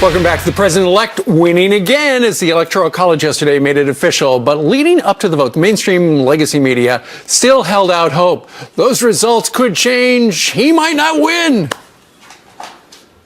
Welcome back. The president-elect winning again as the Electoral College yesterday made it official. But leading up to the vote, the mainstream legacy media still held out hope. Those results could change. He might not win.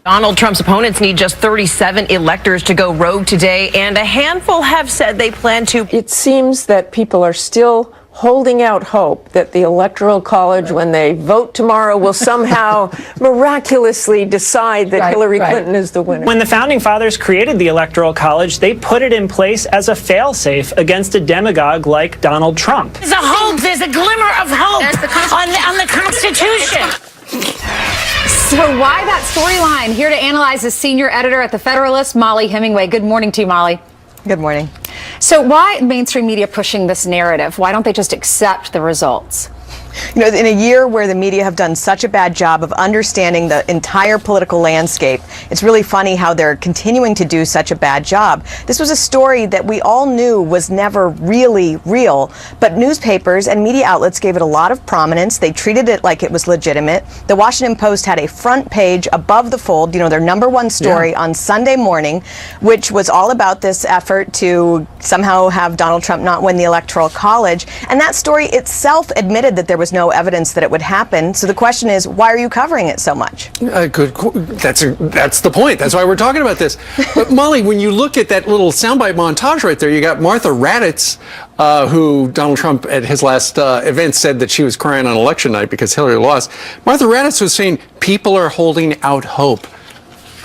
Donald Trump's opponents need just 37 electors to go rogue today, and a handful have said they plan to. It seems that people are still holding out hope that the Electoral College, when they vote tomorrow, will somehow miraculously decide that Hillary Clinton is the winner. When the Founding Fathers created the Electoral College, they put it in place as a failsafe against a demagogue like Donald Trump. There's a hope, there's a glimmer of hope on the Constitution. So why that storyline? Here to analyze is senior editor at The Federalist, Molly Hemingway. Good morning to you, Molly. Good morning. So why mainstream media pushing this narrative? Why don't they just accept the results? You know, in a year where the media have done such a bad job of understanding the entire political landscape, it's really funny how they're continuing to do such a bad job. This was a story that we all knew was never really real, but newspapers and media outlets gave it a lot of prominence. They treated it like it was legitimate. The Washington Post had a front page above the fold, you know, their #1 story on Sunday morning, which was all about this effort to somehow have Donald Trump not win the Electoral College. And that story itself admitted that there was no evidence that it would happen. So the question is, why are you covering it so much? That's the point. That's why we're talking about this. But Molly, when you look at that little soundbite montage right there, you got Martha Raddatz, who Donald Trump at his last event said that she was crying on election night because Hillary lost. Martha Raddatz was saying people are holding out hope.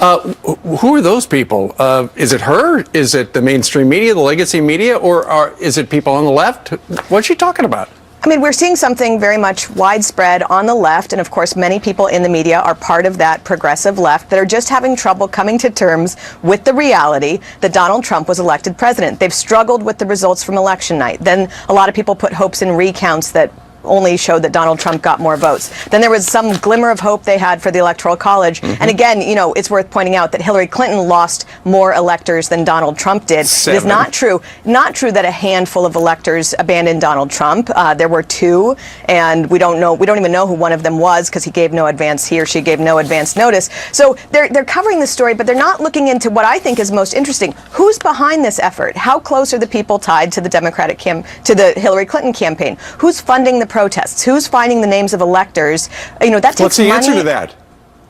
Who are those people? Is it her? Is it the mainstream media, the legacy media, or is it people on the left? What's she talking about? I mean, we're seeing something very much widespread on the left, and of course many people in the media are part of that progressive left that are just having trouble coming to terms with the reality that Donald Trump was elected president. They've struggled with the results from election night. Then a lot of people put hopes in recounts that only showed that Donald Trump got more votes. Then there was some glimmer of hope they had for the Electoral College. And again, you know, it's worth pointing out that Hillary Clinton lost more electors than Donald Trump did. 7. It is not true that a handful of electors abandoned Donald Trump. There were 2, and we don't even know who one of them was because he or she gave no advance notice. So they're covering the story, but they're not looking into what I think is most interesting. Who's behind this effort? How close are the people tied to the to the Hillary Clinton campaign? Who's funding the protests? Who's finding the names of electors? You know, that takes What's the money. answer to that?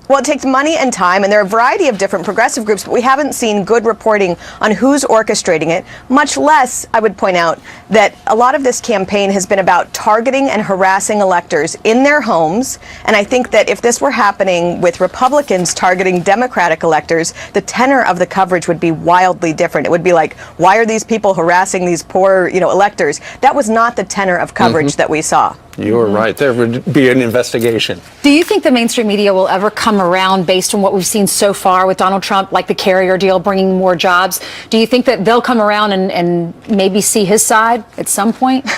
Well, it takes money and time, and there are a variety of different progressive groups, but we haven't seen good reporting on who's orchestrating it, much less, I would point out, that a lot of this campaign has been about targeting and harassing electors in their homes, and I think that if this were happening with Republicans targeting Democratic electors, the tenor of the coverage would be wildly different. It would be like, why are these people harassing these poor, electors? That was not the tenor of coverage that we saw. You're right. There would be an investigation. Do you think the mainstream media will ever come around based on what we've seen so far with Donald Trump, like the carrier deal bringing more jobs? Do you think that they'll come around and maybe see his side at some point?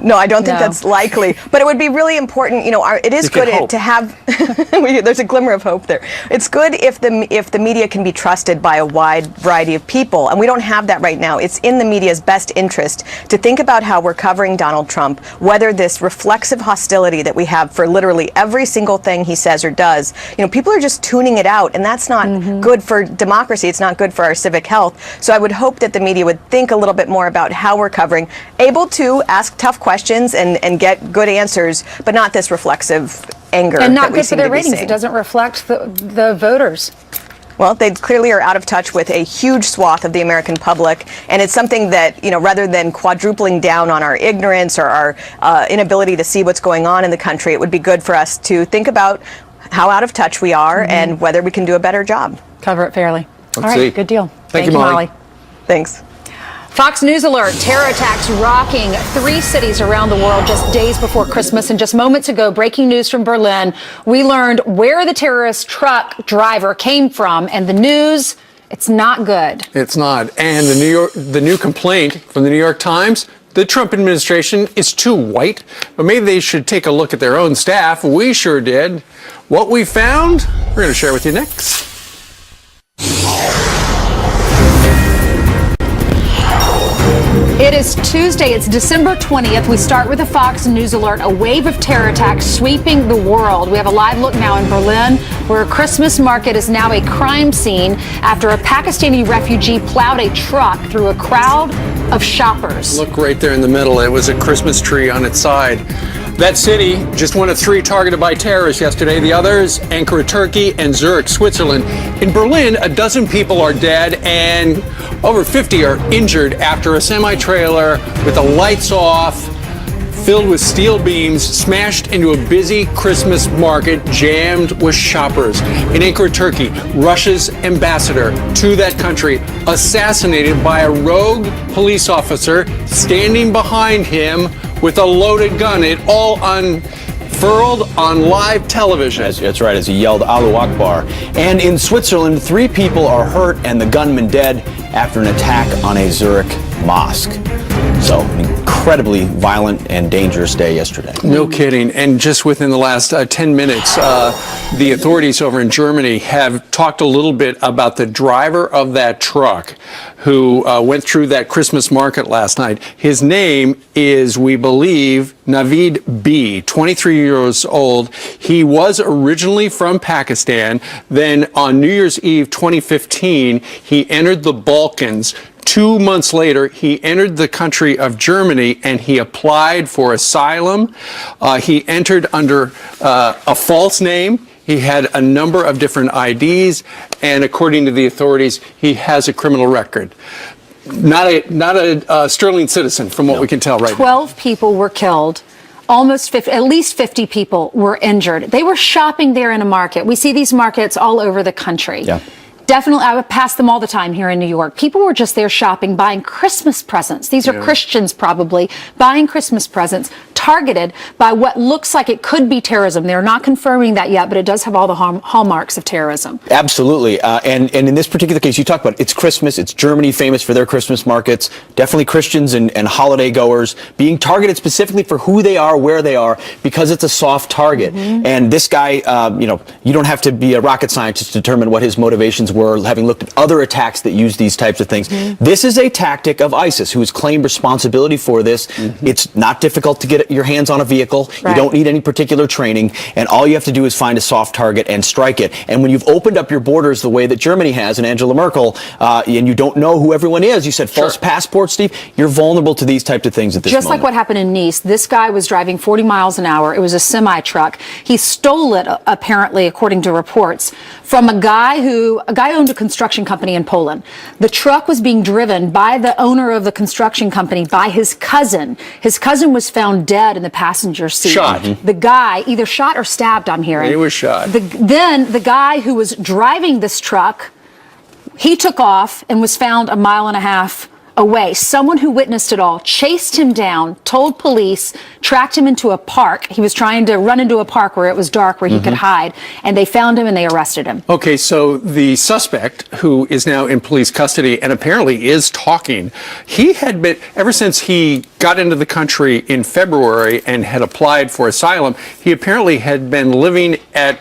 No, I don't think that's likely. But it would be really important. It is good to have. There's a glimmer of hope there. It's good if the media can be trusted by a wide variety of people, and we don't have that right now. It's in the media's best interest to think about how we're covering Donald Trump, whether this reflexive hostility that we have for literally every single thing he says or does. People are just tuning it out, and that's not good for democracy. It's not good for our civic health. So I would hope that the media would think a little bit more about how we're covering, able to ask tough questions and get good answers, but not this reflexive anger. And not good for their ratings. It doesn't reflect the voters. Well, they clearly are out of touch with a huge swath of the American public, and it's something that, rather than quadrupling down on our ignorance or our inability to see what's going on in the country, it would be good for us to think about how out of touch we are and whether we can do a better job. Cover it fairly. Let's All right, see. good deal. Thank you, Molly. Thanks. Fox News alert, terror attacks rocking 3 cities around the world just days before Christmas. And just moments ago, breaking news from Berlin, we learned where the terrorist truck driver came from. And the news, it's not good. It's not. And the new complaint from the New York Times, the Trump administration is too white. But maybe they should take a look at their own staff. We sure did. What we found, we're going to share with you next. It is Tuesday. It's December 20th. We start with a Fox News alert. A wave of terror attacks sweeping the world. We have a live look now in Berlin. where a Christmas market is now a crime scene after a Pakistani refugee plowed a truck through a crowd of shoppers. Look right there in the middle. It was a Christmas tree on its side. That city, just one of 3 targeted by terrorists yesterday. The others, Ankara, Turkey, and Zurich, Switzerland. In Berlin, a dozen people are dead and over 50 are injured after a semi-trailer with the lights off, filled with steel beams, smashed into a busy Christmas market jammed with shoppers. In Ankara, Turkey, Russia's ambassador to that country assassinated by a rogue police officer standing behind him with a loaded gun. It all unfurled on live television. That's right, as he yelled Allahu Akbar. And in Switzerland, 3 people are hurt and the gunman dead after an attack on a Zurich mosque. So, an incredibly violent and dangerous day yesterday. No kidding. And just within the last 10 minutes, the authorities over in Germany have talked a little bit about the driver of that truck who went through that Christmas market last night. His name is, we believe, Navid B., 23 years old. He was originally from Pakistan. Then on New Year's Eve 2015, he entered the Balkans. 2 months later, he entered the country of Germany and he applied for asylum. He entered under a false name. He had a number of different IDs, and according to the authorities, he has a criminal record. Not a sterling citizen, from what we can tell right now. 12 people were killed. Almost 50, at least 50 people were injured. They were shopping there in a market. We see these markets all over the country. Yeah. Definitely, I would pass them all the time here in New York. People were just there shopping, buying Christmas presents. These are Christians probably, buying Christmas presents, targeted by what looks like it could be terrorism. They're not confirming that yet, but it does have all the hallmarks of terrorism. Absolutely. And in this particular case, you talk about it's Christmas. It's Germany, famous for their Christmas markets. Definitely Christians and holiday goers being targeted specifically for who they are, where they are, because it's a soft target. And this guy, you don't have to be a rocket scientist to determine what his motivations were, having looked at other attacks that use these types of things. This is a tactic of ISIS, who has claimed responsibility for this. It's not difficult to get your hands on a vehicle. You don't need any particular training, and all you have to do is find a soft target and strike it. And when you've opened up your borders the way that Germany has and Angela Merkel, and you don't know who everyone is, you said false passport, Steve, you're vulnerable to these types of things at this moment. Just like what happened in Nice, this guy was driving 40 miles an hour. It was a semi-truck. He stole it, apparently, according to reports, from a guy owned a construction company in Poland. The truck was being driven by the owner of the construction company by his cousin. His cousin was found dead in the passenger seat. Shot. The guy, either shot or stabbed, I'm hearing. He was shot. Then the guy who was driving this truck, he took off and was found 1.5 miles away. Someone who witnessed it all chased him down, told police, tracked him into a park. He was trying to run into a park where it was dark, where he could hide, and they found him and they arrested him. Okay, so the suspect, who is now in police custody and apparently is talking, he had been, ever since he got into the country in February and had applied for asylum, he apparently had been living at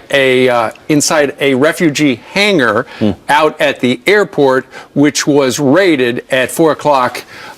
inside a refugee hangar out at the airport, which was raided at 4 o'clock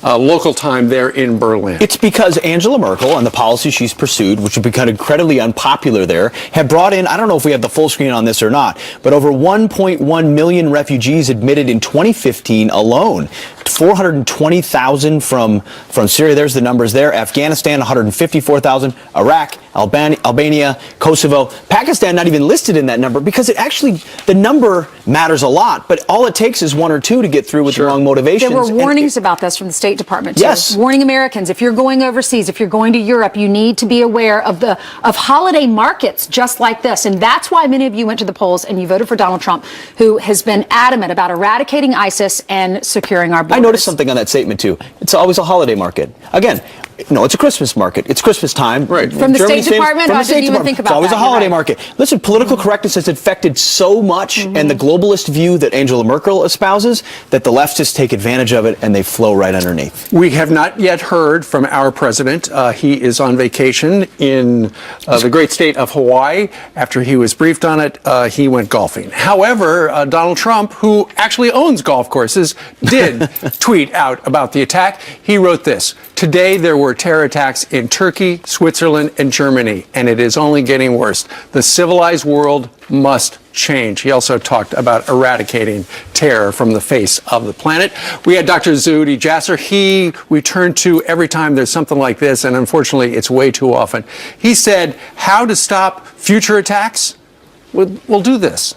local time there in Berlin. It's because Angela Merkel and the policy she's pursued, which have become incredibly unpopular there, have brought in, I don't know if we have the full screen on this or not, but over 1.1 million refugees admitted in 2015 alone. 420,000 from Syria, there's the numbers there. Afghanistan, 154,000. Iraq, Albania, Kosovo. Pakistan not even listed in that number because the number matters a lot, but all it takes is 1 or 2 to get through with the wrong motivations. There were warnings about this from the State Department, too. Yes. Warning Americans, if you're going overseas, if you're going to Europe, you need to be aware of holiday markets just like this. And that's why many of you went to the polls and you voted for Donald Trump, who has been adamant about eradicating ISIS and securing our borders. I noticed something on that statement, too. It's always a holiday market. Again, no, it's a Christmas market. It's Christmas time. Right. From the State Department? I didn't even think about that. It's always a holiday right. market. Listen, political correctness has infected so much, and the globalist view that Angela Merkel espouses, that the leftists take advantage of it and they flow right underneath. We have not yet heard from our president. He is on vacation in the great state of Hawaii. After he was briefed on it, he went golfing. However, Donald Trump, who actually owns golf courses, did tweet out about the attack. He wrote this: "Today there were terror attacks in Turkey, Switzerland, and Germany, and it is only getting worse. The civilized world must change. He also talked about eradicating terror from the face of the planet. We had Dr. Zuhdi Jasser. We turn to every time there's something like this, and unfortunately it's way too often. He said, how to stop future attacks? We'll do this.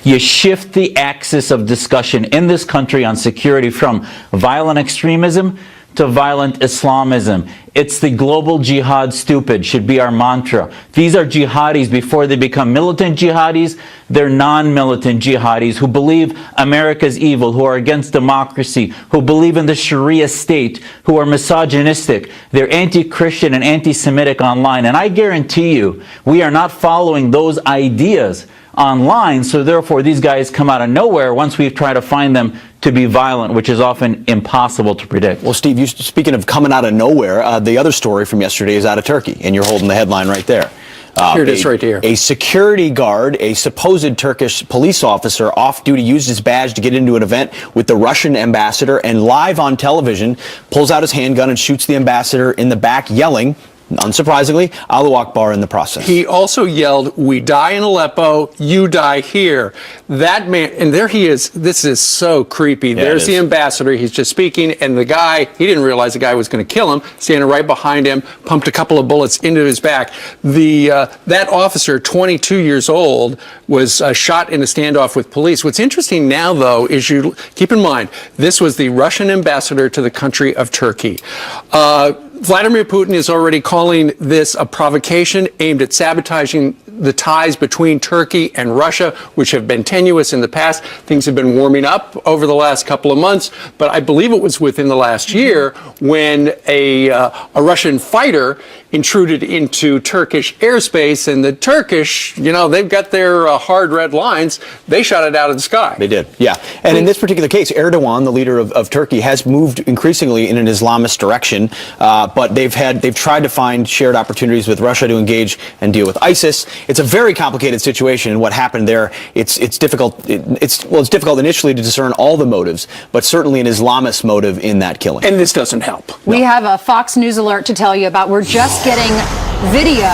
You shift the axis of discussion in this country on security from violent extremism to violent Islamism. It's the global jihad stupid should be our mantra. These are jihadis before they become militant jihadis. They're non-militant jihadis who believe America's evil, who are against democracy, who believe in the Sharia state, who are misogynistic. They're anti-Christian and anti-Semitic online. And I guarantee you, we are not following those ideas online, so therefore these guys come out of nowhere once we try to find them to be violent, which is often impossible to predict. Well, Steve, speaking of coming out of nowhere, the other story from yesterday is out of Turkey, and you're holding the headline right there. Here it is right here. A security guard, a supposed Turkish police officer off duty, used his badge to get into an event with the Russian ambassador, and live on television pulls out his handgun and shoots the ambassador in the back, yelling, unsurprisingly, Allahu Akbar in the process. He also yelled, "We die in Aleppo, you die here." That man, and there he is. This is so creepy. Yeah, there's the ambassador. He's just speaking, and the guy, he didn't realize the guy was going to kill him, standing right behind him, pumped a couple of bullets into his back. That officer, 22 years old, was shot in a standoff with police. What's interesting now, though, is you keep in mind, this was the Russian ambassador to the country of Turkey. Vladimir Putin is already calling this a provocation aimed at sabotaging the ties between Turkey and Russia, which have been tenuous in the past. Things have been warming up over the last couple of months, but I believe it was within the last year when a Russian fighter intruded into Turkish airspace, and the Turkish, they've got their hard red lines. They shot it out of the sky. They did, yeah. And in this particular case, Erdogan, the leader of Turkey, has moved increasingly in an Islamist direction, but they've tried to find shared opportunities with Russia to engage and deal with ISIS. It's a very complicated situation, and what happened there, it's difficult. It's difficult initially to discern all the motives, but certainly an Islamist motive in that killing. And this doesn't help. We have a Fox News alert to tell you about. We're just getting video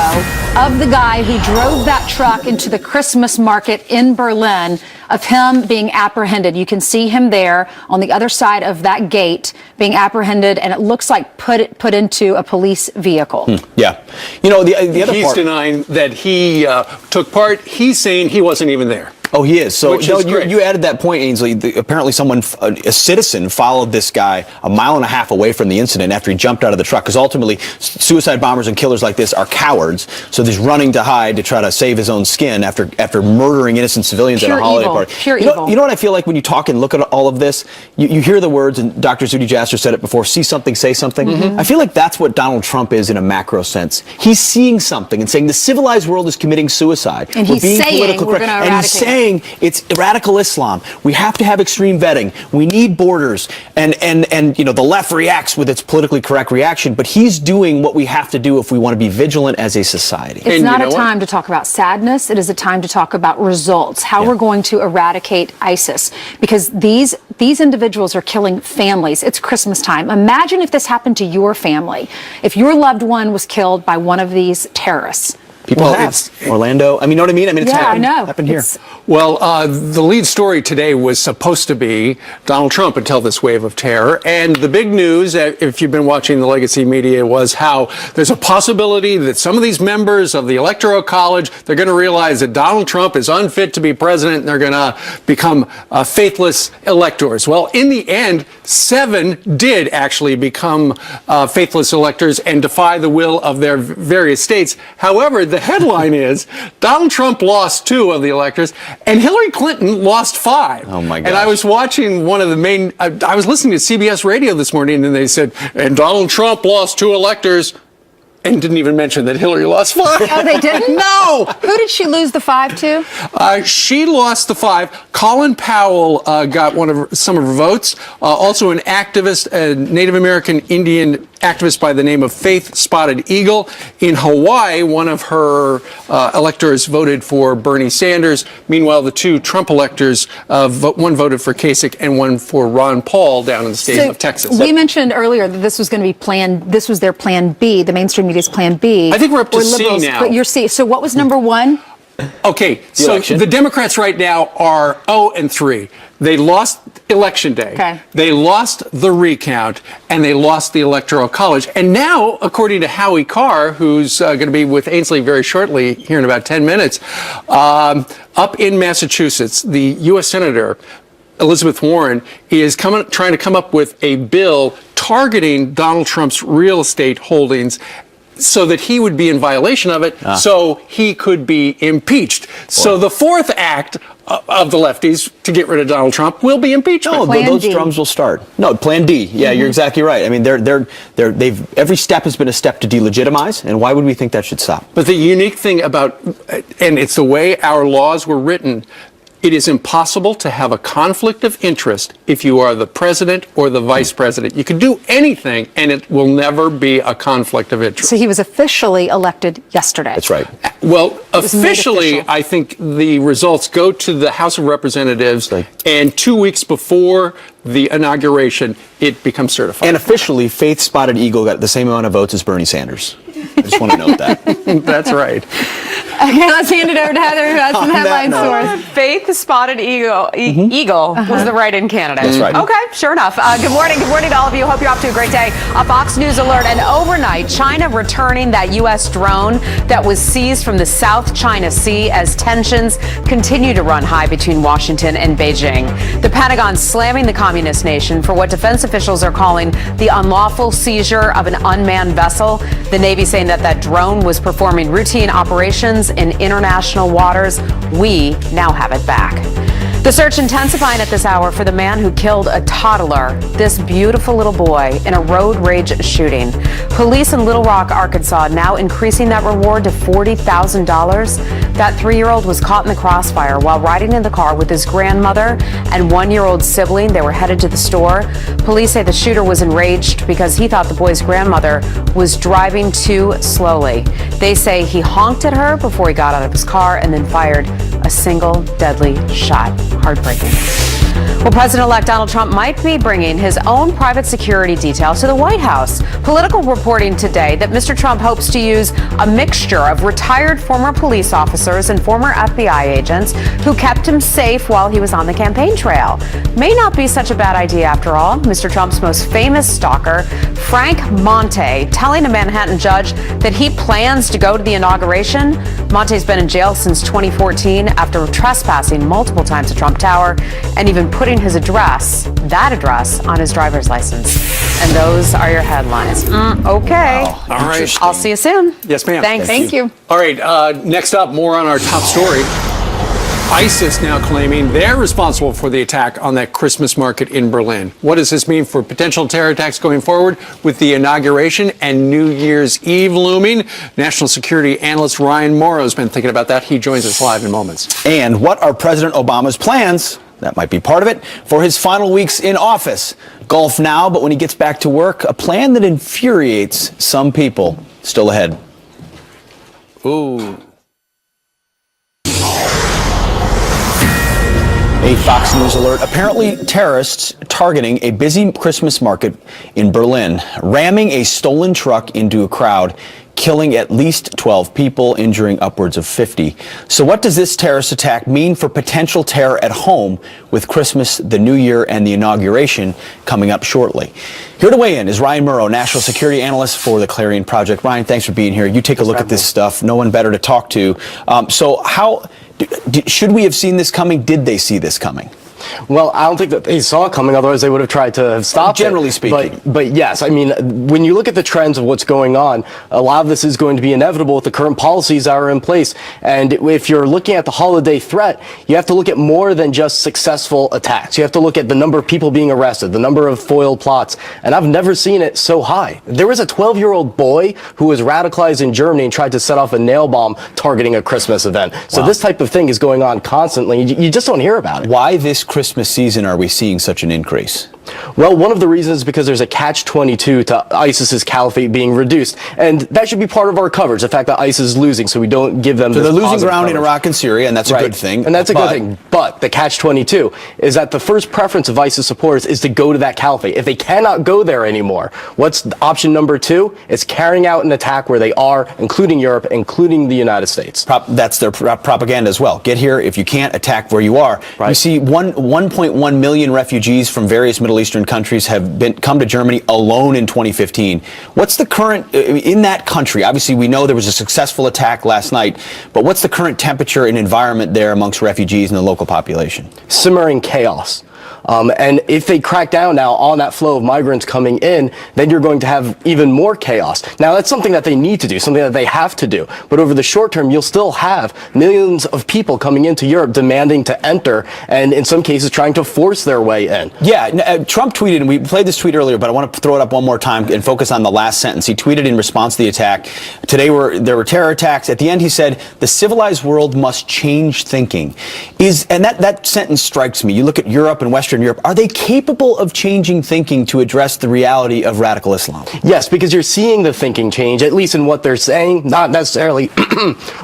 of the guy who drove that truck into the Christmas market in Berlin, of him being apprehended. You can see him there on the other side of that gate being apprehended, and it looks like put into a police vehicle. Yeah. The other part. He's denying that he took part. He's saying he wasn't even there. Oh, he is. So you added that point, Ainsley. Apparently a citizen followed this guy a mile and a half away from the incident after he jumped out of the truck, because ultimately suicide bombers and killers like this are cowards. So he's running to hide to try to save his own skin after murdering innocent civilians at a holiday party. Pure evil. You know what I feel like when you talk and look at all of this? You hear the words, and Dr. Zuhdi Jasser said it before, see something, say something. Mm-hmm. I feel like that's what Donald Trump is in a macro sense. He's seeing something and saying the civilized world is committing suicide. And he's saying we're going to eradicate. And he's saying it's radical Islam. We have to have extreme vetting. We need borders. And the left reacts with its politically correct reaction, but he's doing what we have to do if we want to be vigilant as a society. It's not a time to talk about sadness. It is a time to talk about results, how we're going to eradicate ISIS, because these individuals are killing families. It's Christmas time. Imagine if this happened to your family, if your loved one was killed by one of these terrorists. People have. Orlando. I mean, you know what I mean? It's happened here. Well, the lead story today was supposed to be Donald Trump until this wave of terror. And the big news, if you've been watching the legacy media, was how there's a possibility that some of these members of the Electoral College, they're going to realize that Donald Trump is unfit to be president, and they're going to become faithless electors. Well, in the end, 7 did actually become faithless electors and defy the will of their various states. However, the headline is Donald Trump lost 2 of the electors and Hillary Clinton lost 5. Oh my gosh. And I was watching one of the main, I was listening to CBS radio this morning, and they said, and Donald Trump lost 2 electors, and didn't even mention that Hillary lost 5. Oh, they didn't? No. Who did she lose the 5 to? She lost the 5. Colin Powell got some of her votes. Also an activist, a Native American Indian activist by the name of Faith Spotted Eagle. In Hawaii, one of her electors voted for Bernie Sanders. Meanwhile, the 2 Trump electors, one voted for Kasich and one for Ron Paul down in the state of Texas. We mentioned earlier that this was going to be this was their plan B, the mainstream media's plan B. I think we're up to C now. But you're C. So what was number 1? Okay, so election. the Democrats right now are 0-3. They lost Election Day. Okay. They lost the recount, and they lost the Electoral College. And now, according to Howie Carr, who's going to be with Ainsley very shortly, here in about 10 minutes, up in Massachusetts, the U.S. Senator Elizabeth Warren is trying to come up with a bill targeting Donald Trump's real estate holdings so that he would be in violation of it, so he could be impeached. So the fourth act of the lefties to get rid of Donald Trump will be impeachment. No, those drums will start. No, Plan D. Yeah, you're exactly right. I mean, they've every step has been a step to delegitimize, and why would we think that should stop? But the unique thing about, and it's the way our laws were written, it is impossible to have a conflict of interest if you are the president or the vice president. You can do anything, and it will never be a conflict of interest. So he was officially elected yesterday. That's right. Well, officially, I think the results go to the House of Representatives, and 2 weeks before the inauguration, it becomes certified. And officially, Faith Spotted Eagle got the same amount of votes as Bernie Sanders. I just want to note that. That's right. Okay, let's hand it over to Heather, who has some headline source. Faith Spotted Eagle, Eagle was the write-in candidate. That's right. Okay, sure enough. Good morning to all of you. Hope you're off to a great day. A Fox News alert, and overnight, China returning that U.S. drone that was seized from the South China Sea as tensions continue to run high between Washington and Beijing. The Pentagon slamming the communist nation for what defense officials are calling the unlawful seizure of an unmanned vessel. The Navy saying that drone was performing routine operations in international waters. We now have it back. The search intensifying at this hour for the man who killed a toddler, this beautiful little boy, in a road rage shooting. Police in Little Rock, Arkansas, now increasing that reward to $40,000. That 3-year-old was caught in the crossfire while riding in the car with his grandmother and 1-year-old sibling. They were headed to the store. Police say the shooter was enraged because he thought the boy's grandmother was driving too slowly. They say he honked at her before he got out of his car and then fired a single deadly shot. Heartbreaking. Well, President-elect Donald Trump might be bringing his own private security detail to the White House. Political reporting today that Mr. Trump hopes to use a mixture of retired former police officers and former FBI agents who kept him safe while he was on the campaign trail. May not be such a bad idea after all. Mr. Trump's most famous stalker, Frank Monte, telling a Manhattan judge that he plans to go to the inauguration. Monte's been in jail since 2014 after trespassing multiple times at Trump Tower and even putting his address, that address, on his driver's license. And those are your headlines. Okay. Wow. All right. I'll see you soon. Yes, ma'am. Thanks. Thank you. All right, next up, more on our top story. ISIS now claiming they're responsible for the attack on that Christmas market in Berlin. What does this mean for potential terror attacks going forward with the inauguration and New Year's Eve looming? National security analyst Ryan Morrow has been thinking about that. He joins us live in moments. And what are President Obama's plans? That might be part of it for his final weeks in office. Golf now, but when he gets back to work, a plan that infuriates some people. Still ahead. Ooh. A Fox News alert. Apparently, terrorists targeting a busy Christmas market in Berlin, ramming a stolen truck into a crowd, killing at least 12 people, injuring upwards of 50. So what does this terrorist attack mean for potential terror at home with Christmas, the New Year, and the inauguration coming up shortly? Here to weigh in is Ryan Morrow, national security analyst for the Clarion Project. Ryan, thanks for being here. You take a look at this stuff. No one better to talk to. So how should we have seen this coming? Did they see this coming? Well, I don't think that they saw it coming, otherwise they would have tried to have stopped it. Generally speaking. But yes, I mean, when you look at the trends of what's going on, a lot of this is going to be inevitable with the current policies that are in place. And if you're looking at the holiday threat, you have to look at more than just successful attacks. You have to look at the number of people being arrested, the number of foiled plots. And I've never seen it so high. There was a 12-year-old boy who was radicalized in Germany and tried to set off a nail bomb targeting a Christmas event. So this type of thing is going on constantly. You just don't hear about it. Why this Christmas season are we seeing such an increase? Well, one of the reasons is because there's a catch-22 to ISIS's caliphate being reduced, and that should be part of our coverage, the fact that ISIS is losing, so we don't give them. So they're losing ground in Iraq and Syria, and that's a good thing. And that's a good thing. But the catch-22 is that the first preference of ISIS supporters is to go to that caliphate. If they cannot go there anymore, what's option number 2? It's carrying out an attack where they are, including Europe, including the United States. That's their propaganda as well. Get here. If you can't, attack where you are. Right. You see 1.1 million refugees from various Middle Eastern countries have come to Germany alone in 2015. What's the current, in that country, obviously we know there was a successful attack last night, but what's the current temperature and environment there amongst refugees and the local population? Simmering chaos. And if they crack down now on that flow of migrants coming in, then you're going to have even more chaos. Now, that's something that they need to do, something that they have to do. But over the short term, you'll still have millions of people coming into Europe demanding to enter, and in some cases trying to force their way in. Yeah, Trump tweeted, and we played this tweet earlier, but I want to throw it up one more time and focus on the last sentence. He tweeted in response to the attack, today there were terror attacks. At the end, he said, the civilized world must change thinking. And that sentence strikes me. You look at Europe and Western Europe, are they capable of changing thinking to address the reality of radical Islam? Yes, because you're seeing the thinking change, at least in what they're saying, not necessarily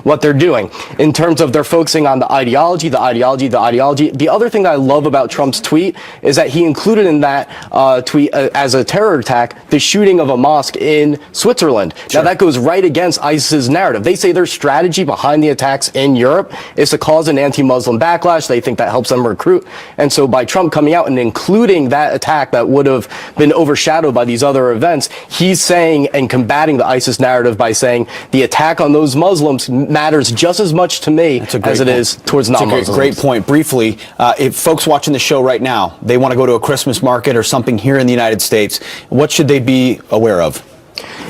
what they're doing. In terms of they're focusing on the ideology, the ideology, the ideology. The other thing that I love about Trump's tweet is that he included in that tweet as a terror attack the shooting of a mosque in Switzerland. Sure. Now that goes right against ISIS's narrative. They say their strategy behind the attacks in Europe is to cause an anti-Muslim backlash. They think that helps them recruit. And so by Trump coming out and including that attack that would have been overshadowed by these other events, he's saying and combating the ISIS narrative by saying the attack on those Muslims matters just as much to me as it is towards non-Muslims. Great point. Briefly, if folks watching the show right now, they want to go to a Christmas market or something here in the United States, what should they be aware of?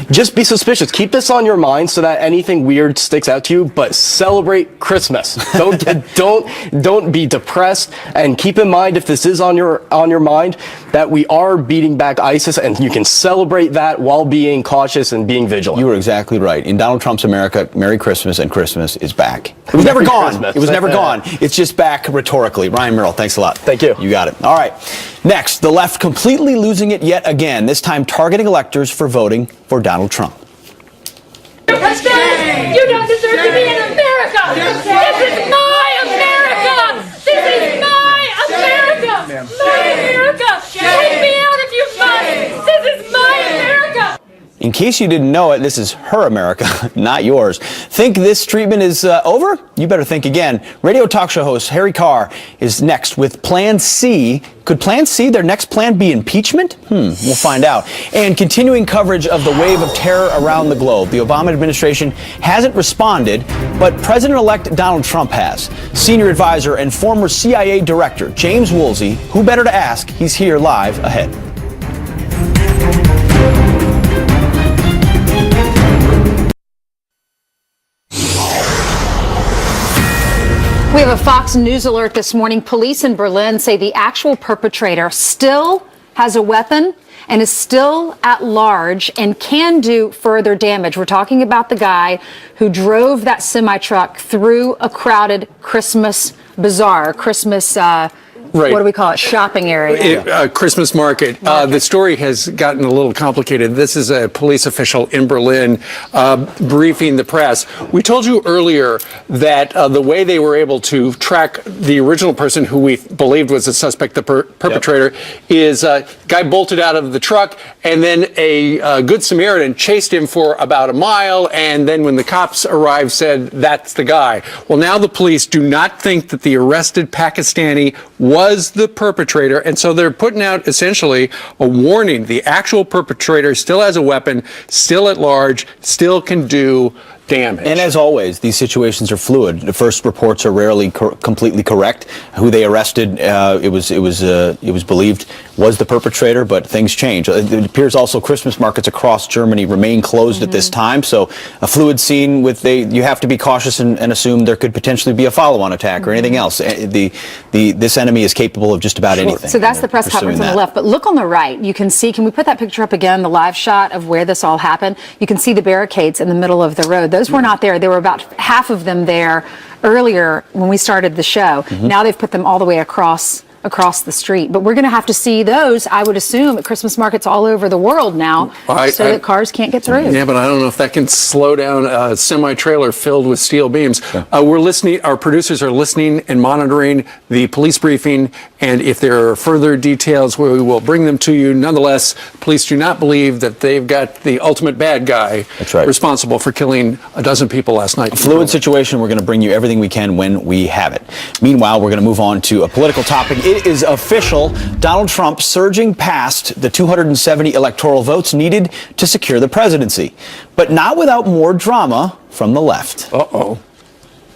Just be suspicious. Keep this on your mind so that anything weird sticks out to you, but celebrate Christmas. Don't be depressed, and keep in mind, if this is on your mind, that we are beating back ISIS, and you can celebrate that while being cautious and being vigilant. You were exactly right. In Donald Trump's America, Merry Christmas, and Christmas is back. It was never gone. Christmas. It was never gone. It's just back rhetorically. Ryan Merrill, thanks a lot. Thank you. You got it. All right. Next, the left completely losing it yet again, this time targeting electors for voting for Donald Trump. You don't deserve to be in America! This is my America! This is my America! My America! Take me out if you must! This is my America! In case you didn't know it, this is her America, not yours. Think this treatment is over? You better think again. Radio talk show host Harry Carr is next with Plan C. Could Plan C, their next plan, be impeachment? We'll find out. And continuing coverage of the wave of terror around the globe. The Obama administration hasn't responded, but President-elect Donald Trump has. Senior advisor and former CIA director James Woolsey, who better to ask? He's here live ahead. We have a Fox News alert this morning. Police in Berlin say the actual perpetrator still has a weapon and is still at large and can do further damage. We're talking about the guy who drove that semi-truck through a crowded Christmas bazaar, Christmas Right. What do we call it? Shopping area. Christmas market. The story has gotten a little complicated. This is a police official in Berlin briefing the press. We told you earlier that the way they were able to track the original person who we believed was the suspect, the perpetrator, is guy bolted out of the truck, and then a Good Samaritan chased him for about a mile, and then when the cops arrived said, that's the guy. Well, now the police do not think that the arrested Pakistani was the perpetrator, and so they're putting out essentially a warning. The actual perpetrator still has a weapon, still at large, still can do damage. And as always, these situations are fluid. The first reports are rarely completely correct. Who they arrested, it was believed was the perpetrator, but things change. It appears also Christmas markets across Germany remain closed at this time. So a fluid scene with you have to be cautious and assume there could potentially be a follow-on attack or anything else. This enemy is capable of just about anything. So that's the press conference on the left. But look on the right. You can see, can we put that picture up again, the live shot of where this all happened? You can see the barricades in the middle of the road. Those were not there. There were about half of them there earlier when we started the show. Now they've put them all the way across across the street. But we're going to have to see those, I would assume, at Christmas markets all over the world now, so that cars can't get through. Yeah, but I don't know if that can slow down a semi-trailer filled with steel beams. We're listening. Our producers are listening and monitoring the police briefing, and if there are further details, we will bring them to you. Nonetheless, police do not believe that they've got the ultimate bad guy responsible for killing a dozen people last night. A fluid situation. We're going to bring you everything we can when we have it. Meanwhile, we're going to move on to a political topic. It is official. Donald Trump surging past the 270 electoral votes needed to secure the presidency, but not without more drama from the left. Uh-oh.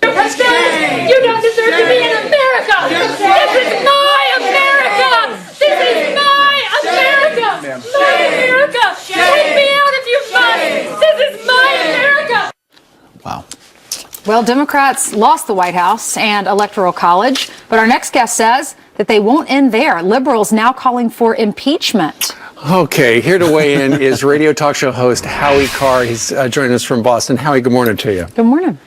You don't deserve to be in America. This is my America. This is my America. My America. Take me out if you must. This is my America. Wow. Well, Democrats lost the White House and Electoral College, but our next guest says that they won't end there. Liberals now calling for impeachment. Okay, here to weigh in is radio talk show host Howie Carr. He's joining us from Boston. Howie, good morning to you. Good morning.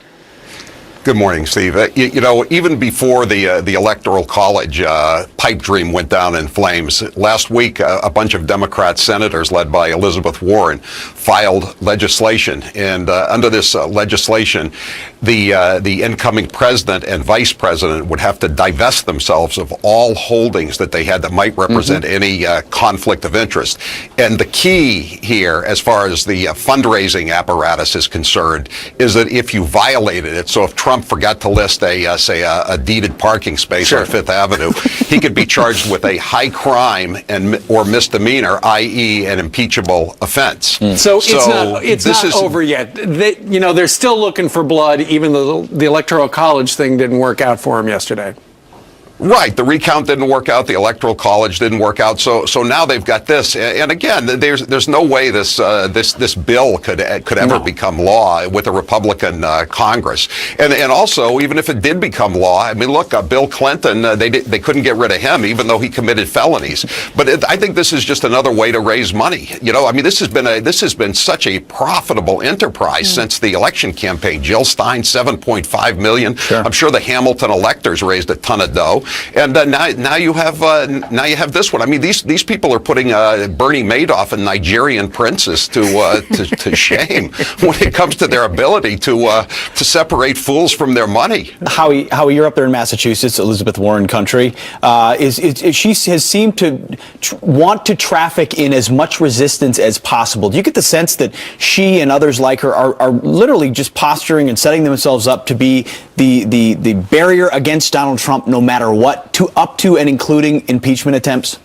Good morning, Steve. You know, even before the Electoral College pipe dream went down in flames, last week a bunch of Democrat senators led by Elizabeth Warren filed legislation, and under this legislation, the incoming president and vice president would have to divest themselves of all holdings that they had that might represent any conflict of interest. And the key here, as far as the fundraising apparatus is concerned, is that if you violated it, so if Trump forgot to list a deeded parking space on Fifth Avenue, he could be charged with a high crime or misdemeanor, i.e. an impeachable offense. So it's not over yet. They're still looking for blood, even though the Electoral College thing didn't work out for him yesterday. Right, the recount didn't work out. The Electoral College didn't work out. So now they've got this. And again, there's no way this bill could ever become law with a Republican Congress. And also, even if it did become law, I mean, look, Bill Clinton, they couldn't get rid of him, even though he committed felonies. But I think this is just another way to raise money. You know, I mean, this has been such a profitable enterprise since the election campaign. Jill Stein, $7.5 million. I'm sure the Hamilton electors raised a ton of dough. And now you have this one. I mean, these people are putting Bernie Madoff and Nigerian princes to shame when it comes to their ability to separate fools from their money. Howie, you're up there in Massachusetts, Elizabeth Warren country. She has seemed to want to traffic in as much resistance as possible. Do you get the sense that she and others like her are literally just posturing and setting themselves up to be the barrier against Donald Trump, no matter what, up to and including impeachment attempts?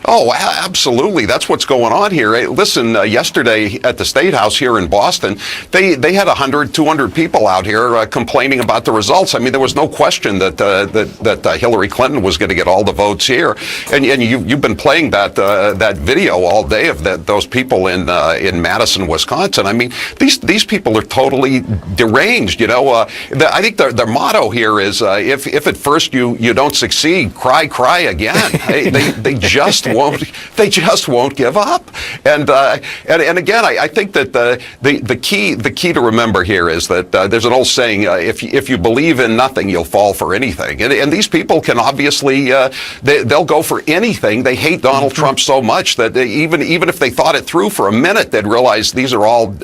Oh, absolutely. That's what's going on here. Hey, listen, yesterday at the State House here in Boston, they had 100, 200 people out here complaining about the results. I mean, there was no question that Hillary Clinton was going to get all the votes here. And you've been playing that video all day of those people in Madison, Wisconsin. I mean, these people are totally deranged. You know, I think their motto here is if at first you don't succeed, cry again. They just won't give up. And again, I think that the key to remember here is that there's an old saying: if you believe in nothing, you'll fall for anything. And these people can obviously they'll go for anything. They hate Donald Trump so much that even if they thought it through for a minute, they'd realize these are all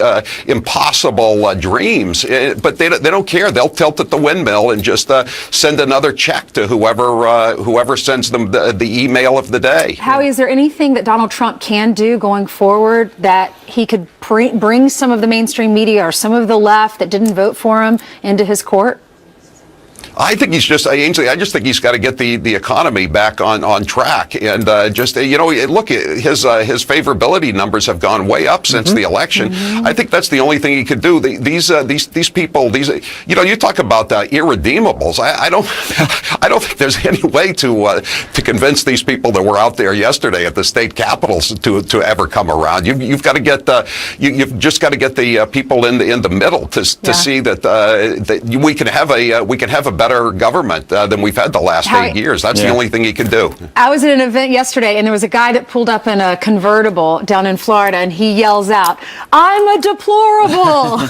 impossible dreams. But they don't care. They'll tilt at the windmill and just send another check to whoever sends them the email of the day. Howie, is there anything that Donald Trump can do going forward that he could bring some of the mainstream media or some of the left that didn't vote for him into his court? I think Ainsley, I just think he's got to get the economy back on track. And look, his favorability numbers have gone way up since the election. I think that's the only thing he could do. These people, you talk about irredeemables. I don't think there's any way to convince these people that were out there yesterday at the state capitals to ever come around. You've got to get you've just got to get the people in the middle to see that we can have a better government than we've had the last 8 years. That's the only thing he can do. I was at an event yesterday, and there was a guy that pulled up in a convertible down in Florida, and he yells out, "I'm a deplorable."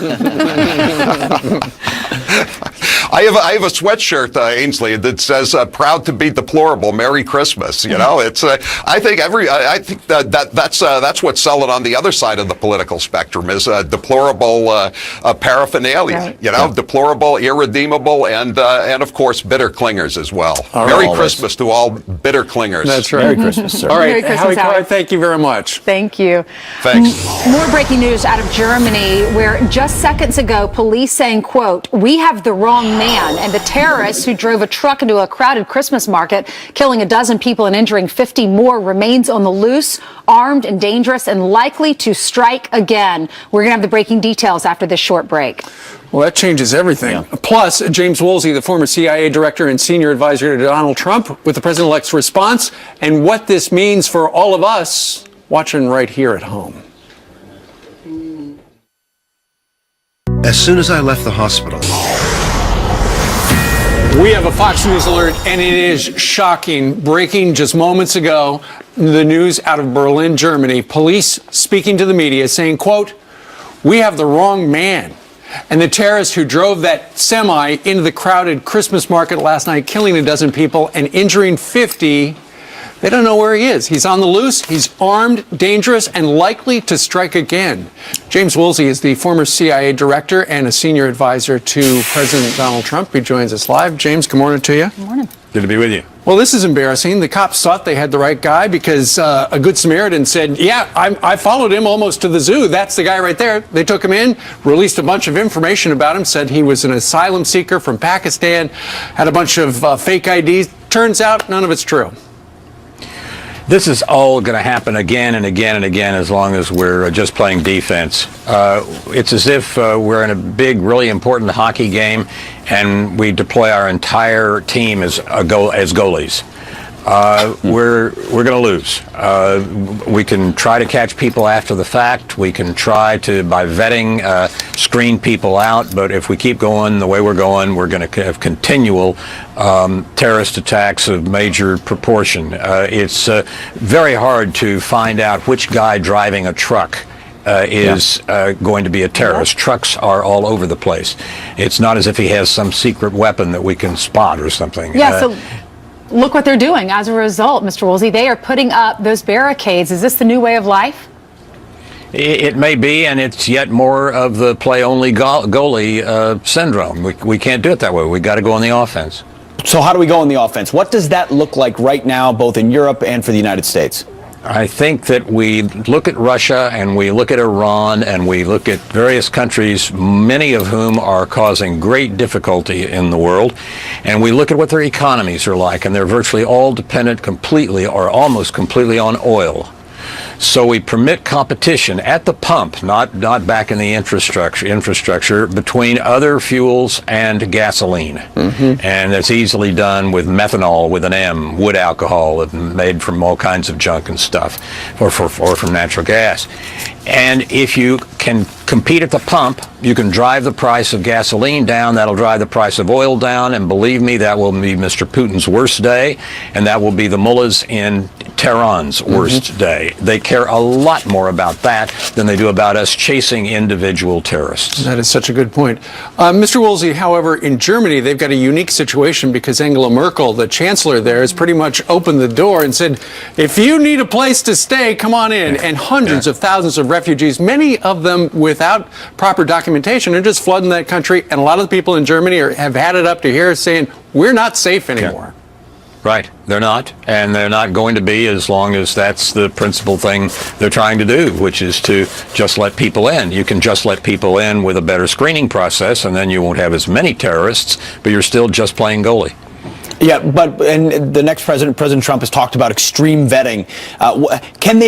I have a sweatshirt, Ainsley, that says "Proud to be deplorable. Merry Christmas." You know, it's. I think that's what's selling on the other side of the political spectrum is deplorable paraphernalia. Right. You know, deplorable, irredeemable, and of course bitter clingers as well. Merry Christmas to all bitter clingers. That's right. Merry Christmas, sir. All right, Merry Christmas, Howie Carr, Howie. thank you very much. Thank you. Thanks. More breaking news out of Germany, where just seconds ago, police saying, quote, "We have the wrong man," and the terrorist who drove a truck into a crowded Christmas market, killing a dozen people and injuring 50 more, remains on the loose, armed and dangerous, and likely to strike again. We're going to have the breaking details after this short break. Well, that changes everything. Yeah. Plus, James Woolsey, the former CIA director and senior advisor to Donald Trump, with the president-elect's response and what this means for all of us watching right here at home. As soon as I left the hospital, We have a Fox News alert, and it is shocking. Breaking just moments ago, the news out of Berlin, Germany. Police speaking to the media saying, quote, "We have the wrong man." And the terrorist who drove that semi into the crowded Christmas market last night, killing a dozen people and injuring 50, they don't know where he is. He's on the loose, he's armed, dangerous, and likely to strike again. James Woolsey is the former CIA director and a senior advisor to President Donald Trump. He joins us live. James, good morning to you. Good morning. Good to be with you. Well, this is embarrassing. The cops thought they had the right guy because a good Samaritan said, yeah, I followed him almost to the zoo. That's the guy right there. They took him in, released a bunch of information about him, said he was an asylum seeker from Pakistan, had a bunch of fake IDs. Turns out none of it's true. This is all going to happen again and again and again as long as we're just playing defense. It's as if we're in a big, really important hockey game and we deploy our entire team as goalies. We're going to lose. We can try to catch people after the fact. We can try to, by vetting, screen people out. But if we keep going the way we're going, we're going to have continual terrorist attacks of major proportion. It's very hard to find out which guy driving a truck is going to be a terrorist. Trucks are all over the place. It's not as if he has some secret weapon that we can spot or something. Yeah, so look what they're doing as a result, Mr. Woolsey. They are putting up those barricades. Is this the new way of life? It may be, and it's yet more of the play-only goalie syndrome. We can't do it that way. We got to go on the offense. So how do we go on the offense? What does that look like right now, both in Europe and for the United States? I think that we look at Russia and we look at Iran and we look at various countries, many of whom are causing great difficulty in the world, and we look at what their economies are like, and they're virtually all dependent completely or almost completely on oil. So we permit competition at the pump, not back in the infrastructure between other fuels and gasoline. Mm-hmm. And that's easily done with methanol with an M, wood alcohol made from all kinds of junk and stuff, or from natural gas. And if you can compete at the pump, you can drive the price of gasoline down. That'll drive the price of oil down. And believe me, that will be Mr. Putin's worst day. And that will be the mullahs in Tehran's worst day. They care a lot more about that than they do about us chasing individual terrorists. That is such a good point. Mr. Woolsey, however, in Germany, they've got a unique situation because Angela Merkel, the chancellor there, has pretty much opened the door and said, if you need a place to stay, come on in. And hundreds of thousands of refugees, many of them without proper documentation, are just flooding that country. And a lot of the people in Germany have had it up to here saying, we're not safe anymore. Right. They're not. And they're not going to be as long as that's the principal thing they're trying to do, which is to just let people in. You can just let people in with a better screening process, and then you won't have as many terrorists, but you're still just playing goalie. Yeah, and the next president, President Trump, has talked about extreme vetting. Can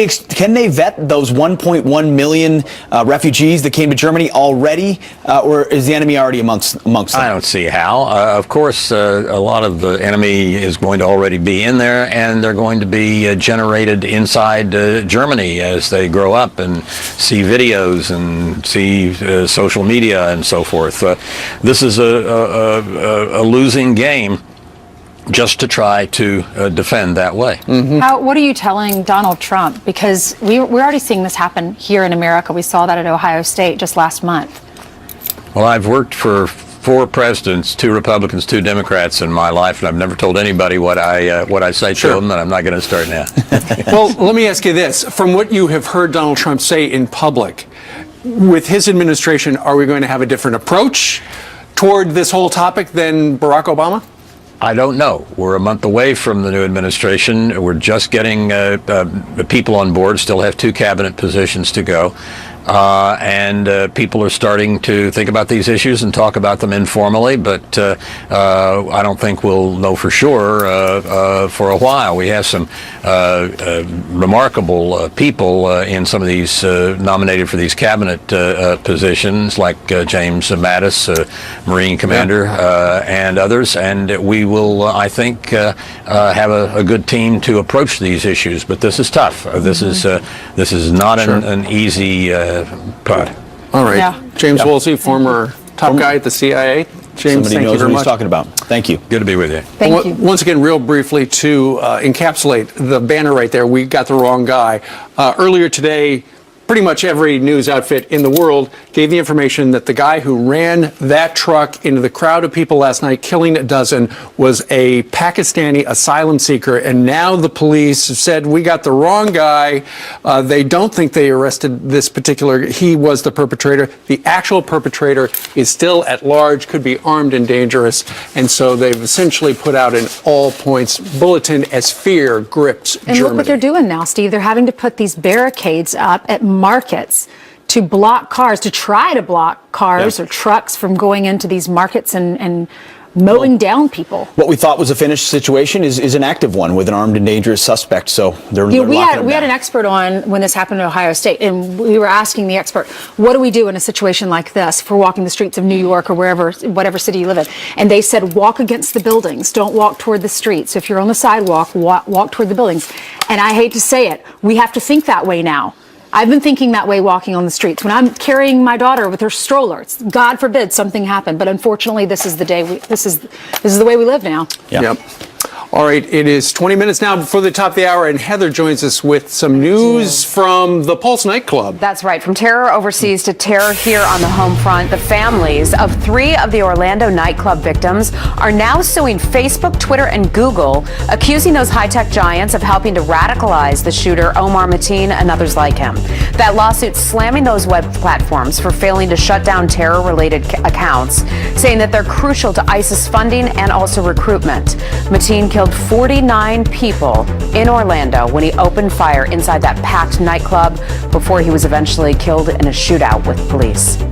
they vet those 1.1 million refugees that came to Germany already, or is the enemy already amongst them? I don't see how. Of course, a lot of the enemy is going to already be in there, and they're going to be generated inside Germany as they grow up and see videos and see social media and so forth. This is a losing game, just to try to defend that way. Mm-hmm. What are you telling Donald Trump? Because we're already seeing this happen here in America. We saw that at Ohio State just last month. Well, I've worked for 4 presidents, 2 Republicans, 2 Democrats in my life, and I've never told anybody what I say to them, and I'm not going to start now. Well, let me ask you this. From what you have heard Donald Trump say in public, with his administration, are we going to have a different approach toward this whole topic than Barack Obama? I don't know. We're a month away from the new administration. We're just getting people on board, still have 2 cabinet positions to go. And people are starting to think about these issues and talk about them informally, but I don't think we'll know for sure for a while. We have some remarkable people in some of these nominated for these cabinet positions, like James Mattis, Marine Commander, and others, and we will, I think, have a good team to approach these issues. But this is tough. This is not an easy part. All right. James Woolsey, former top guy at the CIA. James, somebody thank knows you very what much. he's talking about. Thank you. Good to be with you. Thank you. Once again, real briefly, to encapsulate the banner right there, we got the wrong guy. Earlier today, pretty much every news outfit in the world gave the information that the guy who ran that truck into the crowd of people last night, killing a dozen, was a Pakistani asylum seeker. And now the police have said, we got the wrong guy. They don't think they arrested this particular, he was the perpetrator. The actual perpetrator is still at large, could be armed and dangerous. And so they've essentially put out an all points bulletin as fear grips And Germany. look what they're doing now, Steve. They're having to put these barricades up at markets to block cars, to try to block cars or trucks from going into these markets and mowing down people. What we thought was a finished situation is an active one with an armed and dangerous suspect. So they're we locking had him an down. expert on when this happened in Ohio State, and we were asking the expert, what do we do in a situation like this for walking the streets of New York or whatever city you live in? And they said, walk against the buildings. Don't walk toward the streets. If you're on the sidewalk, walk toward the buildings. And I hate to say it, we have to think that way now. I've been thinking that way walking on the streets. When I'm carrying my daughter with her stroller, it's, God forbid something happened, but unfortunately this is the day this is the way we live now. Yep. All right, it is 20 minutes now before the top of the hour, and Heather joins us with some news from the Pulse nightclub. That's right. From terror overseas to terror here on the home front, the families of 3 of the Orlando nightclub victims are now suing Facebook, Twitter, and Google, accusing those high-tech giants of helping to radicalize the shooter, Omar Mateen, and others like him. That lawsuit slamming those web platforms for failing to shut down terror-related accounts, saying that they're crucial to ISIS funding and also recruitment. Mateen killed 49 people in Orlando when he opened fire inside that packed nightclub before he was eventually killed in a shootout with police.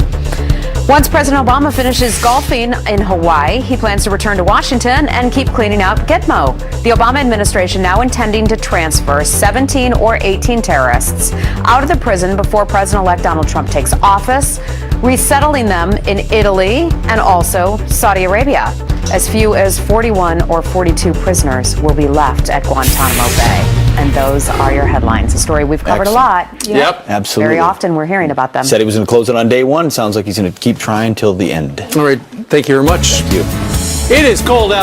Once President Obama finishes golfing in Hawaii, he plans to return to Washington and keep cleaning out Gitmo. The Obama administration now intending to transfer 17 or 18 terrorists out of the prison before President-elect Donald Trump takes office, resettling them in Italy and also Saudi Arabia. As few as 41 or 42 prisoners will be left at Guantanamo Bay. And those are your headlines. A story we've covered a lot. Yep. Absolutely. Very often we're hearing about them. Said he was going to close it on day 1. Sounds like he's going to keep trying till the end. All right, thank you very much. Thank you. It is cold out.